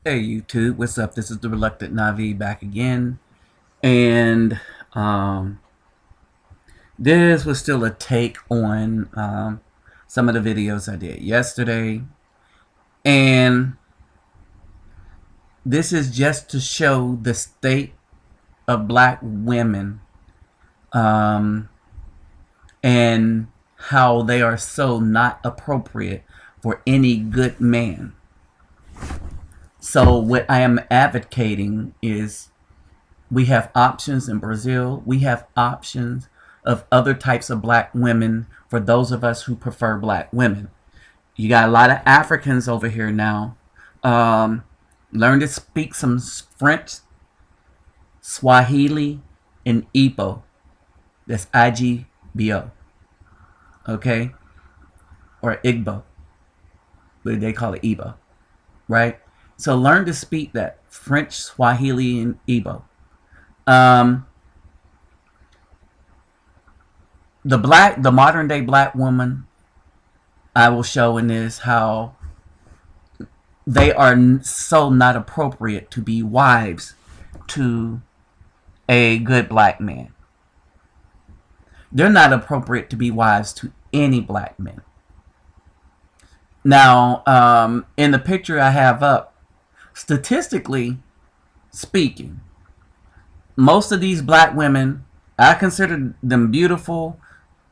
Hey YouTube, what's up? This is the Reluctant Navi back again, and um, this was still a take on some of the videos I did yesterday, and this is just to show the state of black women um, and how they are so not appropriate for any good man. So what I am advocating is we have options in Brazil. We have options of other types of black women for those of us who prefer black women. You got a lot of Africans over here now. Um, Learn to speak some French, Swahili, and Igbo. That's IGBO. Okay? Or Igbo. But they call it Igbo. Right? So learn to speak that French, Swahili, and Igbo. Um, the modern day black woman, I will show in this how they are so not appropriate to be wives to a good black man. They're not appropriate to be wives to any black men. Now, in the picture I have up, statistically speaking, most of these black women, I consider them beautiful,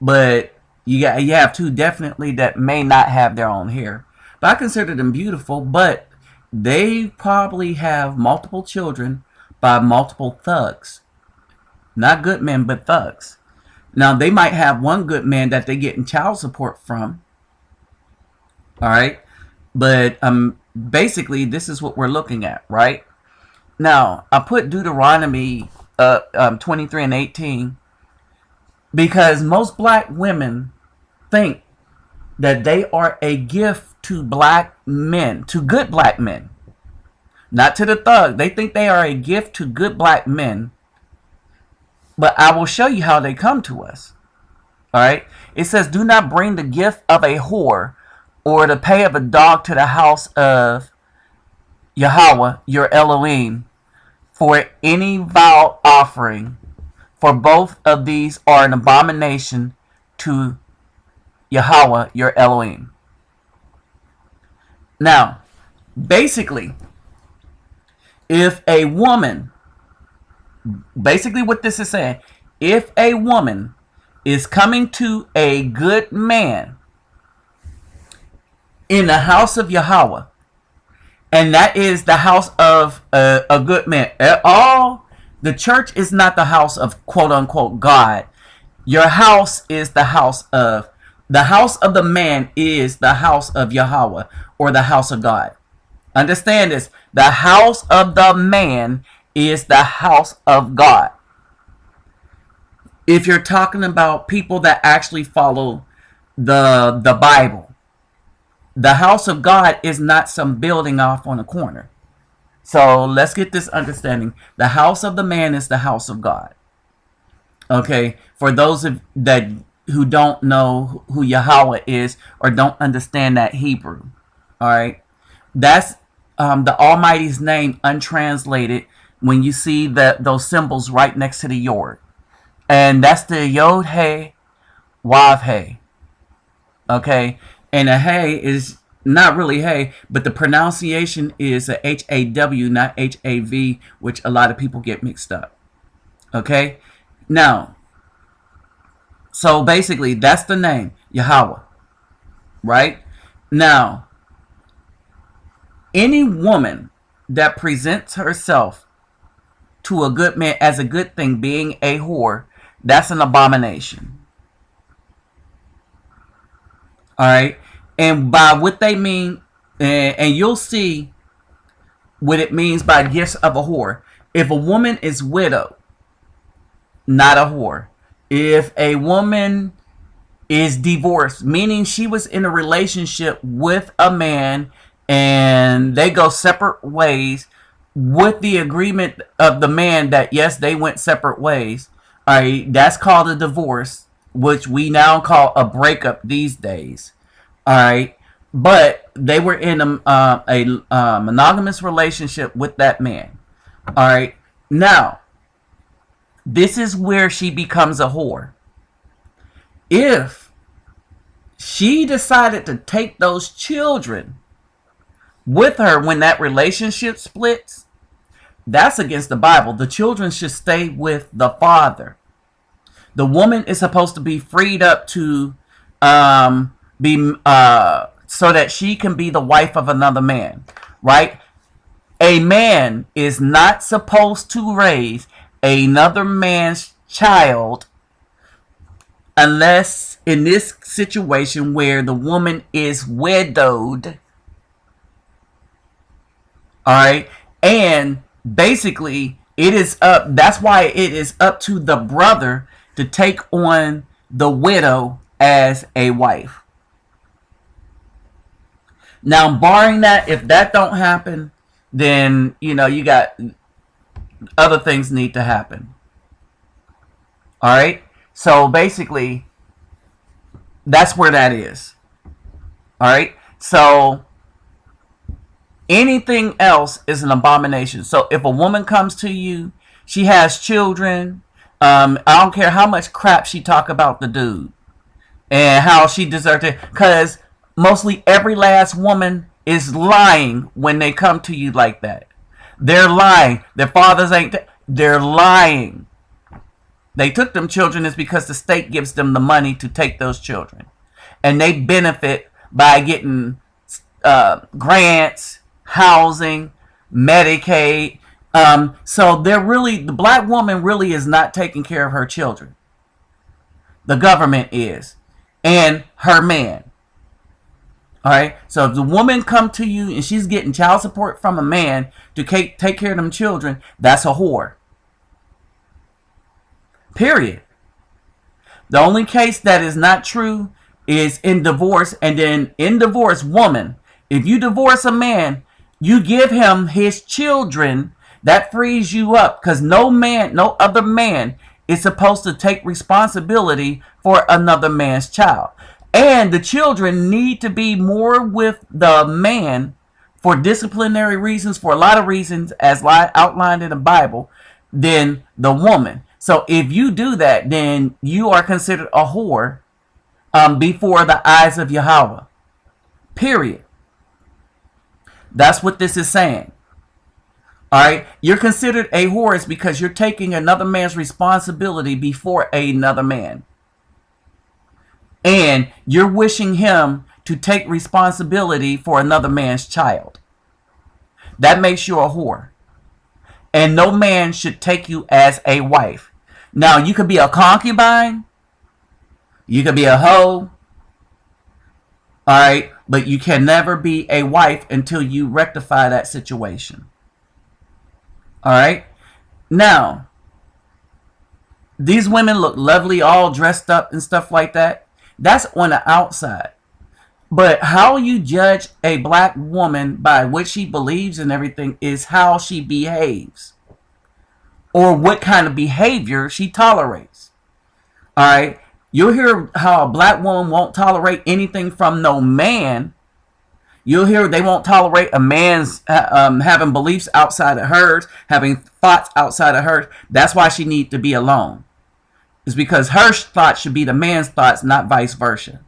but you have two definitely that may not have their own hair. But I consider them beautiful, but they probably have multiple children by multiple thugs. Not good men, but thugs. Now, they might have one good man that they get in child support from. All right. But basically, this is what we're looking at, right? Now, I put Deuteronomy 23 and 18 because most black women think that they are a gift to black men, to good black men, not to the thug. They think they are a gift to good black men, but I will show you how they come to us. All right. It says, do not bring the gift of a whore or the pay of a dog to the house of Yahweh, your Elohim, for any vow offering, for both of these are an abomination to Yahweh, your Elohim. Now, basically, if a woman, basically what this is saying, if a woman is coming to a good man in the house of Yahweh, and that is the house of a good man. All the church is not the house of quote unquote God. Your house is the house of the man is the house of Yahweh or the house of God. Understand this. The house of the man is the house of God. If you're talking about people that actually follow the Bible, the house of God is not some building off on a corner. So let's get this understanding. The house of the man is the house of God. Okay, for those of that who don't know who Yahweh is or don't understand that Hebrew, all right, that's the Almighty's name untranslated. When you see those symbols right next to the Yod, and that's the Yod He Wav He. Okay, and a Hey is not really Hey, but the pronunciation is a H-A-W, not H-A-V, which a lot of people get mixed up. Okay, now, so basically, that's the name, Yahweh, right? Now, any woman that presents herself to a good man as a good thing, being a whore, that's an abomination. All right, and by what they mean, and you'll see what it means by gifts of a whore. If a woman is widowed, not a whore. If a woman is divorced, meaning she was in a relationship with a man and they go separate ways with the agreement of the man that yes, they went separate ways. All right, that's called a divorce, which we now call a breakup these days. All right, but they were in a monogamous relationship with that man. All right. Now, this is where she becomes a whore. If she decided to take those children with her when that relationship splits, that's against the Bible. The children should stay with the father. The woman is supposed to be freed up to be so that she can be the wife of another man, right? A man is not supposed to raise another man's child unless in this situation where the woman is widowed. All right. And basically, it is up. That's why it is up to the brother to take on the widow as a wife. Now, barring that, if that don't happen, then you got other things need to happen. All right. So basically, that's where that is. All right. So anything else is an abomination. So if a woman comes to you, she has children. I don't care how much crap she talk about the dude and how she deserved it, because mostly every last woman is lying when they come to you like that. They're lying. Their fathers ain't. They're lying. They took them children is because the state gives them the money to take those children, and they benefit by getting grants, housing, Medicaid. So they're really, the black woman really is not taking care of her children. The government is, and her man. All right. So if the woman come to you and she's getting child support from a man to take care of them children, that's a whore. Period. The only case that is not true is in divorce, and then in divorce, woman, if you divorce a man, you give him his children. That frees you up, because no other man is supposed to take responsibility for another man's child. And the children need to be more with the man for disciplinary reasons, for a lot of reasons, as outlined in the Bible, than the woman. So if you do that, then you are considered a whore before the eyes of Yahweh. Period. That's what this is saying. All right, you're considered a whore because you're taking another man's responsibility before another man, and you're wishing him to take responsibility for another man's child. That makes you a whore, and no man should take you as a wife. Now, you could be a concubine, you could be a hoe, all right, but you can never be a wife until you rectify that situation. All right. Now, these women look lovely, all dressed up and stuff like that. That's on the outside. But how you judge a black woman by what she believes and everything is how she behaves, or what kind of behavior she tolerates. All right. You'll hear how a black woman won't tolerate anything from no man. You'll hear they won't tolerate a man's having beliefs outside of hers, having thoughts outside of hers. That's why she needs to be alone. It's because her thoughts should be the man's thoughts, not vice versa.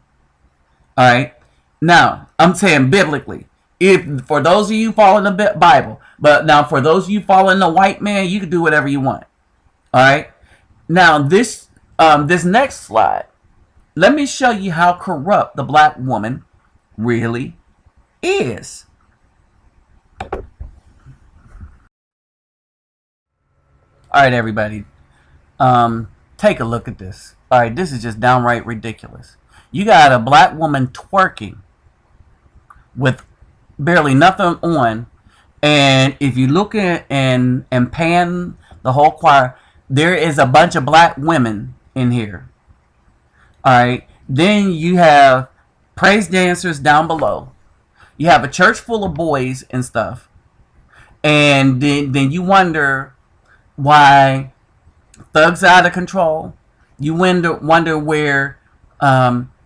All right. Now, I'm saying biblically, if for those of you following the Bible, but now for those of you following the white man, you can do whatever you want. All right. Now, this next slide, let me show you how corrupt the black woman really is. All right, everybody, take a look at this. All right, this is just downright ridiculous. You got a black woman twerking with barely nothing on, and if you look at and pan the whole choir, there is a bunch of black women in here. All right, then you have praise dancers down below. You have a church full of boys and stuff, and then you wonder why thugs are out of control. You wonder where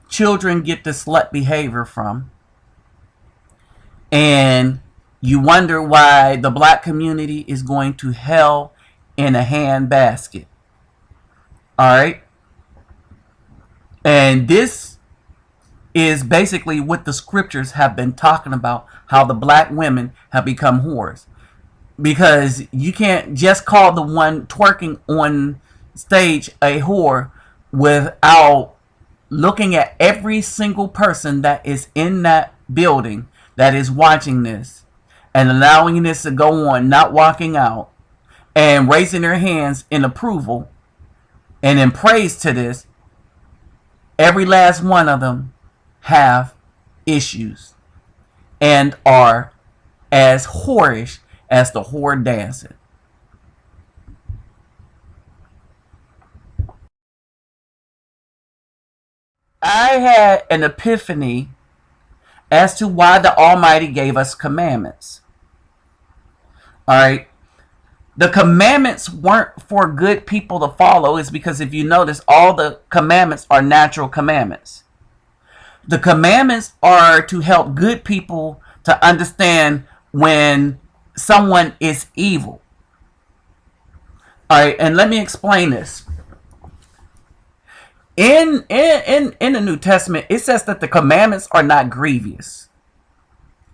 children get this slut behavior from. And you wonder why the black community is going to hell in a handbasket. All right. And this is basically what the scriptures have been talking about, how the black women have become whores. Because you can't just call the one twerking on stage a whore without looking at every single person that is in that building that is watching this and allowing this to go on, not walking out and raising their hands in approval and in praise to this. Every last one of them have issues and are as whorish as the whore dancing. I had an epiphany as to why the Almighty gave us commandments. All right. The commandments weren't for good people to follow, is because if you notice, all the commandments are natural commandments. The commandments are to help good people to understand when someone is evil. All right, and let me explain this. In the New Testament, it says that the commandments are not grievous.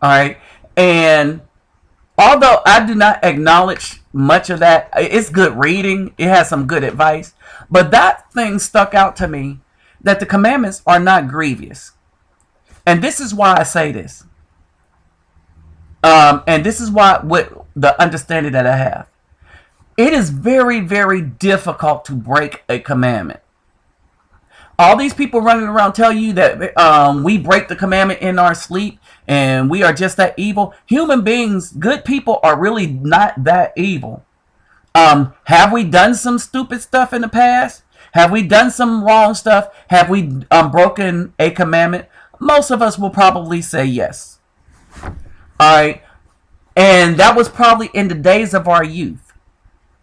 All right, and although I do not acknowledge much of that, it's good reading. It has some good advice, but that thing stuck out to me, that the commandments are not grievous, and this is why I say this. And this is what the understanding that I have. It is very, very difficult to break a commandment. All these people running around tell you that we break the commandment in our sleep and we are just that evil. Human beings, good people, are really not that evil. Have we done some stupid stuff in the past? Have we done some wrong stuff? Have we broken a commandment? Most of us will probably say yes. All right. And that was probably in the days of our youth.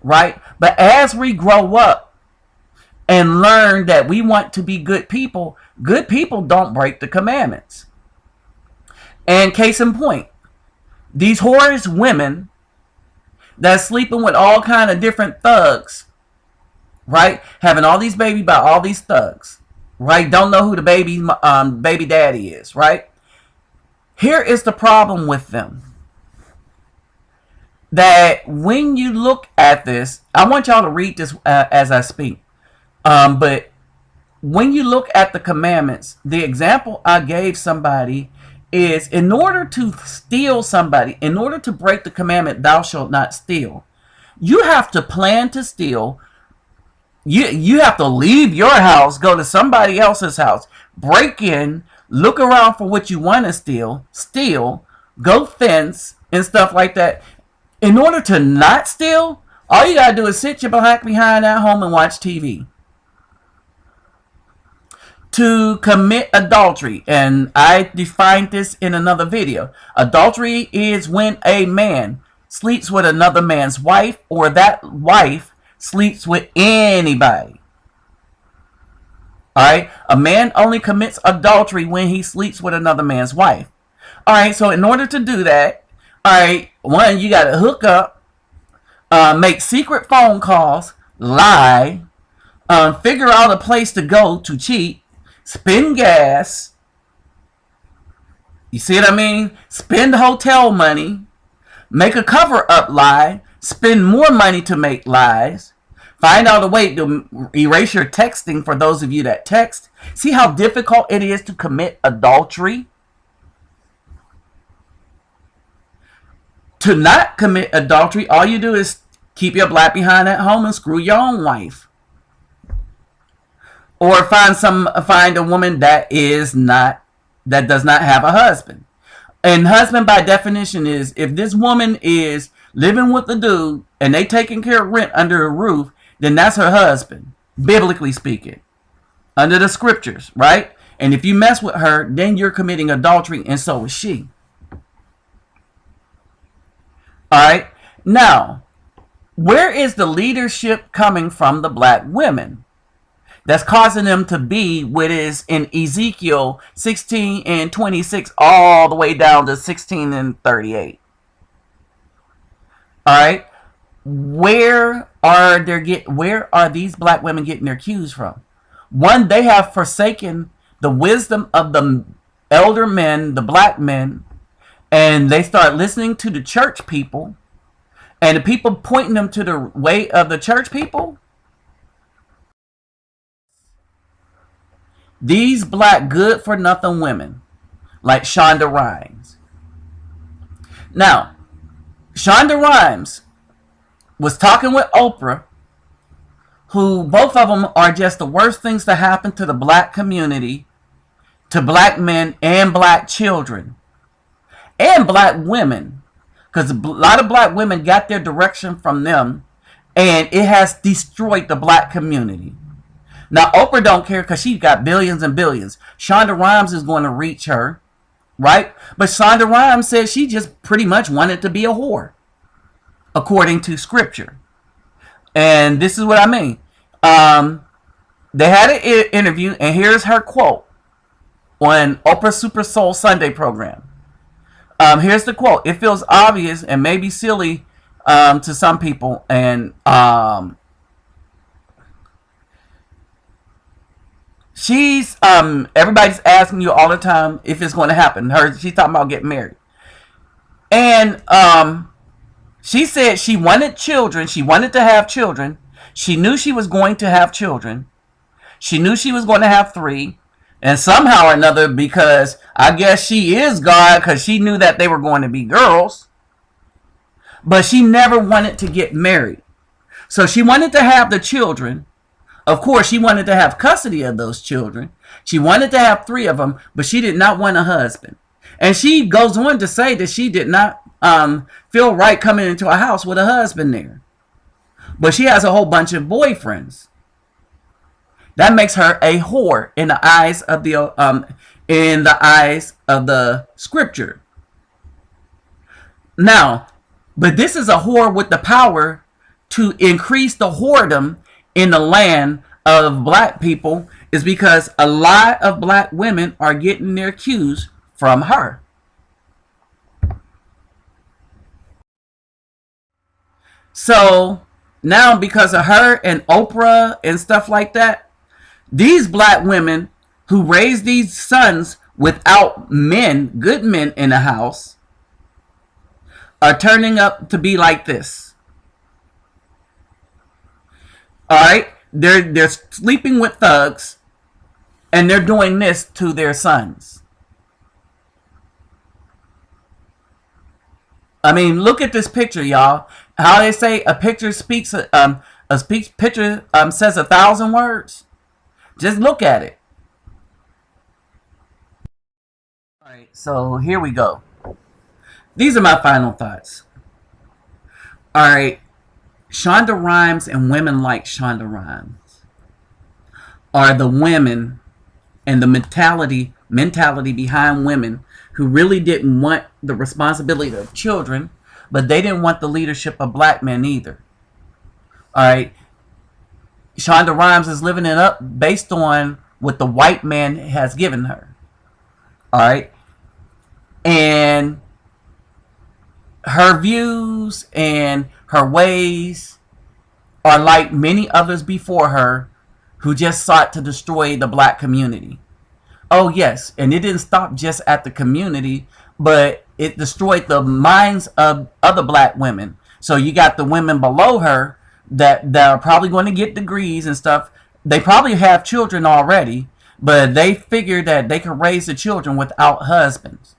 Right? But as we grow up and learn that we want to be good people don't break the commandments. And case in point, these whorish women that's sleeping with all kind of different thugs, right? Having all these babies by all these thugs, right? Don't know who the baby daddy is, right? Here is the problem with them. That when you look at this, I want y'all to read this as I speak. But when you look at the commandments, the example I gave somebody is, in order to steal somebody, in order to break the commandment, thou shalt not steal, you have to plan to steal. You have to leave your house, go to somebody else's house, break in, look around for what you want to steal, go fence and stuff like that. In order to not steal, all you gotta do is sit your back behind at home and watch TV. To commit adultery, and I defined this in another video. Adultery is when a man sleeps with another man's wife, or that wife sleeps with anybody. Alright? A man only commits adultery when he sleeps with another man's wife. Alright, so in order to do that, alright, one, you gotta hook up, make secret phone calls, lie, figure out a place to go to cheat, spend gas. You see what I mean? Spend hotel money, make a cover-up lie, spend more money to make lies, find out a way to erase your texting for those of you that text. See how difficult it is to commit adultery? To not commit adultery, all you do is keep your black behind at home and screw your own wife. Or find a woman that does not have a husband. And husband, by definition, is if this woman is living with the dude and they taking care of rent under a roof, then that's her husband, biblically speaking, under the scriptures, right? And if you mess with her, then you're committing adultery, and so is she. All right. Now, where is the leadership coming from the black women? that's causing them to be what is in Ezekiel 16 and 26 all the way down to 16 and 38. All right, where are these black women getting their cues from? One, they have forsaken the wisdom of the elder men, the black men, and they start listening to the church people, and the people pointing them to the way of the church people. These black good for nothing women like Shonda Rhimes. Now, Shonda Rhimes was talking with Oprah, who both of them are just the worst things to happen to the black community, to black men and black children, and black women, because a lot of black women got their direction from them, and it has destroyed the black community. Now, Oprah don't care because she got billions and billions. Shonda Rhimes is going to reach her, right? But Shonda Rhimes said she just pretty much wanted to be a whore, according to scripture. And this is what I mean. They had an interview, and here's her quote on Oprah Super Soul Sunday program. Here's the quote. It feels obvious and maybe silly to some people, and she's everybody's asking you all the time if it's going to happen. She's talking about getting married, and she said she wanted children. She wanted to have children. She knew she was going to have children. She knew she was going to have 3, and somehow or another, because I guess she is God, because she knew that they were going to be girls, but she never wanted to get married. So she wanted to have the children. Of course, she wanted to have custody of those children. She wanted to have 3 of them, but she did not want a husband. And she goes on to say that she did not feel right coming into a house with a husband there. But she has a whole bunch of boyfriends. That makes her a whore in the eyes of the scripture. Now, but this is a whore with the power to increase the whoredom in the land of black people, is because a lot of black women are getting their cues from her. So now, because of her and Oprah and stuff like that, these black women who raise these sons without men, good men in the house, are turning up to be like this. All right, they're sleeping with thugs, and they're doing this to their sons. I mean, look at this picture, y'all. How they say a picture speaks, picture says 1,000 words. Just look at it. All right, so here we go. These are my final thoughts. All right. Shonda Rhimes and women like Shonda Rhimes are the women and the mentality behind women who really didn't want the responsibility of children, but they didn't want the leadership of black men either. All right. Shonda Rhimes is living it up based on what the white man has given her. All right. And her views and her ways are like many others before her who just sought to destroy the black community. Oh yes, and it didn't stop just at the community, but it destroyed the minds of other black women. So you got the women below her that are probably going to get degrees and stuff. They probably have children already, but they figured that they could raise the children without husbands.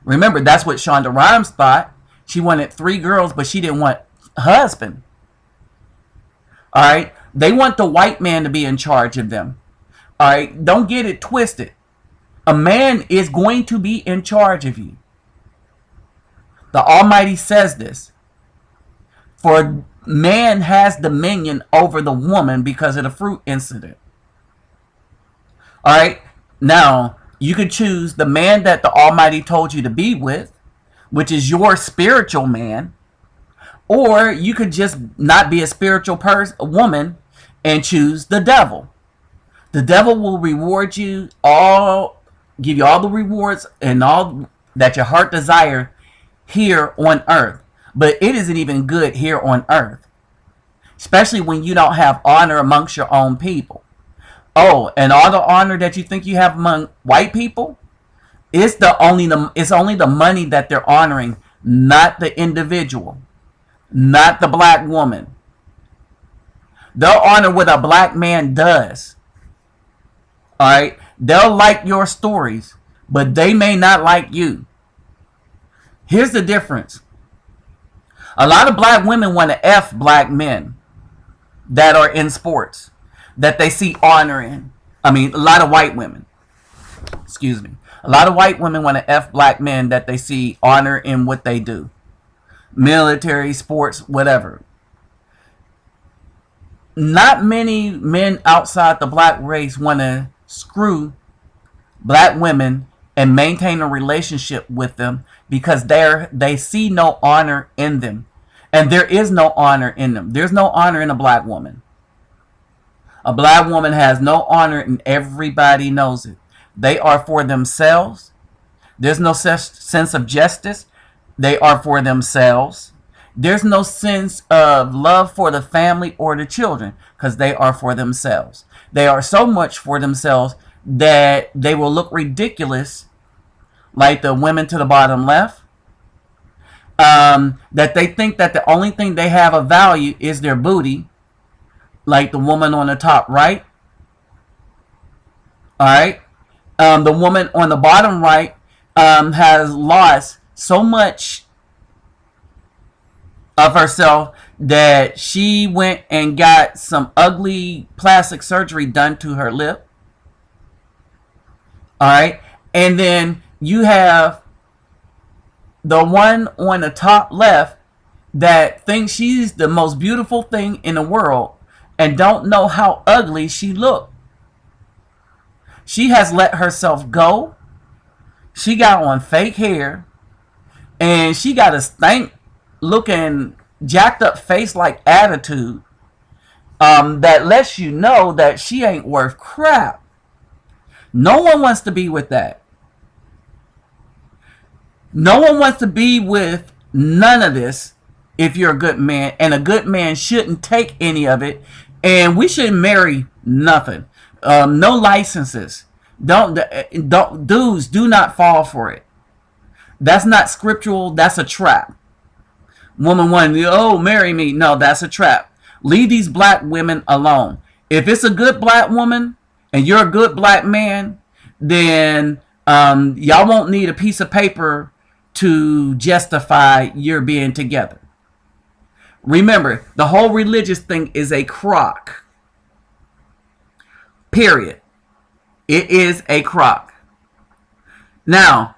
Remember, that's what Shonda Rhimes thought. She wanted 3 girls, but she didn't want a husband. All right? They want the white man to be in charge of them. All right? Don't get it twisted. A man is going to be in charge of you. The Almighty says this. For man has dominion over the woman because of the fruit incident. All right? Now, you could choose the man that the Almighty told you to be with, which is your spiritual man, or you could just not be a spiritual woman and choose the devil. The devil will reward you all, give you all the rewards and all that your heart desire here on earth. But it isn't even good here on earth, especially when you don't have honor amongst your own people. Oh, and all the honor that you think you have among white people, it's only the money that they're honoring, not the individual, not the black woman. They'll honor what a black man does. All right, they'll like your stories, but they may not like you. Here's the difference. A lot of black women want to F black men that are in sports, that they see honor in. I mean, a lot of white women. Excuse me. A lot of white women want to F black men that they see honor in what they do. Military, sports, whatever. Not many men outside the black race want to screw black women and maintain a relationship with them because they see no honor in them. And there is no honor in them. There's no honor in a black woman. A black woman has no honor, and everybody knows it. They are for themselves. There's no sense of justice. They are for themselves. There's no sense of love for the family or the children because they are for themselves. They are so much for themselves that they will look ridiculous, like the women to the bottom left, that they think that the only thing they have of value is their booty, like the woman on the top right. All right. The woman on the bottom right has lost so much of herself that she went and got some ugly plastic surgery done to her lip. All right. And then you have the one on the top left that thinks she's the most beautiful thing in the world and don't know how ugly she looked. She has let herself go. She got on fake hair. And she got a stank looking jacked up face like attitude that lets you know that she ain't worth crap. No one wants to be with that. No one wants to be with none of this if you're a good man. And a good man shouldn't take any of it. And we shouldn't marry nothing. No licenses. Dudes, do not fall for it. That's not scriptural. That's a trap. Woman wanting, oh, marry me. No, that's a trap. Leave these black women alone. If it's a good black woman and you're a good black man, then y'all won't need a piece of paper to justify your being together. Remember, the whole religious thing is a crock. Period. It is a crock. Now,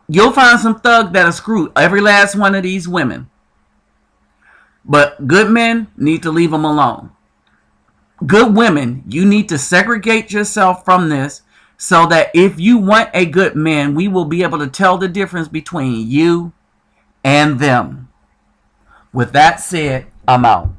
you'll find some thug that'll screw every last one of these women. But good men need to leave them alone. Good women, you need to segregate yourself from this so that if you want a good man, we will be able to tell the difference between you and them. With that said, I'm out.